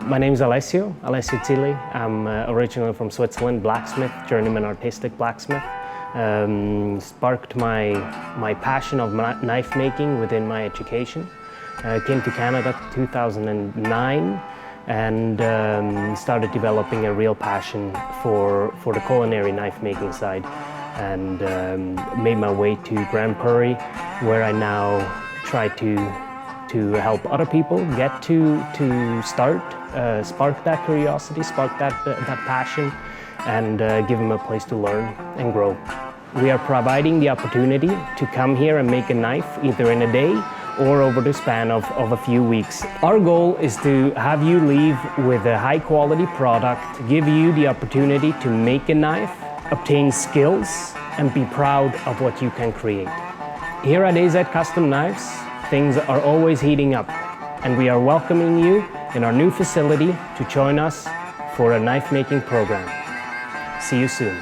My name is Alessio Tilli. I'm originally from Switzerland, blacksmith, journeyman artistic blacksmith. Sparked my passion of knife making within my education. Came to Canada 2009 and started developing a real passion for the culinary knife making side, and made my way to Grande Prairie, where I now try to help other people get to start, spark that curiosity, spark that passion, and give them a place to learn and grow. We are providing the opportunity to come here and make a knife either in a day or over the span of a few weeks. Our goal is to have you leave with a high quality product, give you the opportunity to make a knife, obtain skills, and be proud of what you can create. Here at AZCK Custom Knives, things are always heating up, and we are welcoming you in our new facility to join us for a knife making program. See you soon.